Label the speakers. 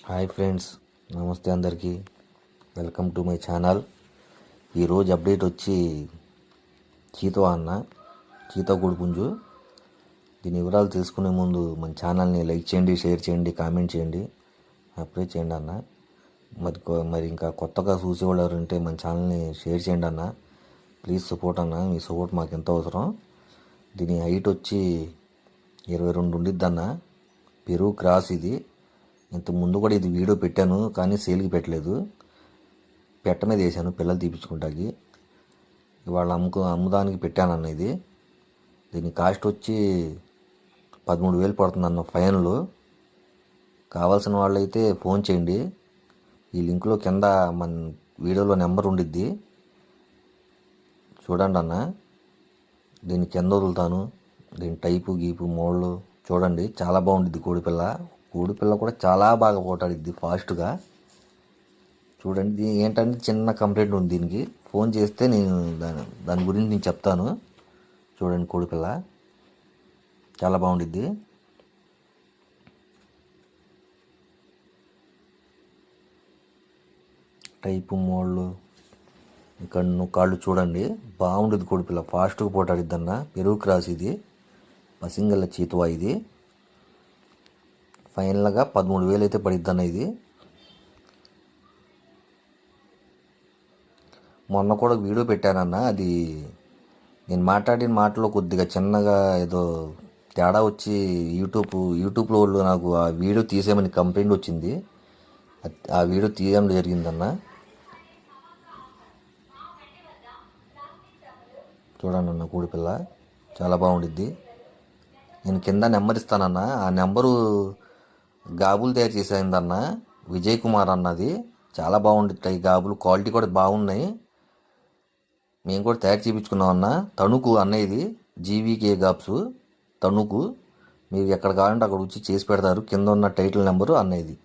Speaker 1: Hi friends, నమస్తే అందరికీ. Welcome to my channel. ఈరోజు అప్డేట్ వచ్చి చీతవా అన్న, చీతకోడి పుంజు. దీని వివరాలు తెలుసుకునే ముందు మన ఛానల్ని లైక్ చేయండి, షేర్ చేయండి, కామెంట్ చేయండి, సబ్స్క్రైబ్ చేయండి అన్న. మరి ఇంకా కొత్తగా చూసేవాళ్ళు ఎవరంటే మన ఛానల్ని షేర్ చేయండి అన్న. ప్లీజ్ సపోర్ట్ అన్న, మీ సపోర్ట్ మాకు ఎంత అవసరం. దీని హైట్ వచ్చి 22 ఉండిద్ది అన్న. పెరుగు క్రాస్ ఇది. ఇంత ముందు కూడా ఇది వీడియో పెట్టాను, కానీ సేల్కి పెట్టలేదు. పెట్ట మీద వేసాను పిల్లలు తీపించుకుంటాకి. ఇవాళ అమ్ముదానికి పెట్టానన్న ఇది. దీని కాస్ట్ వచ్చి 13,000 పడుతుందన్న ఫైనల్. కావాల్సిన వాళ్ళైతే ఫోన్ చేయండి. ఈ లింక్లో కింద మన వీడియోలో నెంబర్ ఉండిద్ది, చూడండి అన్న. దీన్ని కింద వదులుతాను. దీని టైపు గీపు మోళ్ళు చూడండి, చాలా బాగుండిద్ది. కోడిపిల్ల కూడా చాలా బాగా పోటాడిద్ది ఫాస్ట్గా. చూడండి, ఏంటంటే చిన్న కంప్లైంట్ ఉంది దీనికి. ఫోన్ చేస్తే నేను దాని గురించి నేను చెప్తాను. చూడండి, కోడిపిల్ల చాలా బాగుండిద్ది. టైపు మోళ్ళు ఇక్కడ కాళ్ళు చూడండి, బాగుండేది. కోడిపిల్ల ఫాస్ట్గా పోటాడిద్ది అన్న. పెరుగు క్రాస్ ఇది, పసింగల్ల చీతువా ఇది. ఫైనల్గా 13,000 అయితే పడిద్ది అన్న ఇది. మొన్న కూడా వీడియో పెట్టానన్న. అది నేను మాట్లాడిన మాటలో కొద్దిగా చిన్నగా ఏదో తేడా వచ్చి యూట్యూబ్లో వాళ్ళు నాకు ఆ వీడియో తీసేయమని కంప్లైంట్ వచ్చింది. ఆ వీడియో తీయడం జరిగిందన్న. చూడండి అన్న, కోడిపిల్ల చాలా బాగుండిద్ది. నేను కింద నెంబర్ ఇస్తానన్న. ఆ నెంబరు గాబులు తయారు చేసేదన్న విజయ్ కుమార్ అన్నది. చాలా బాగుంటాయి గాబులు, క్వాలిటీ కూడా బాగున్నాయి. మేము కూడా తయారు చేయించుకున్నాం అన్న. తణుకు అన్న ఇది, జీవీకే గాబ్స్ తణుకు. మీరు ఎక్కడ కావాలంటే అక్కడ వచ్చి చేసి పెడతారు. కింద ఉన్న టైటిల్ నెంబరు అన్న ఇది.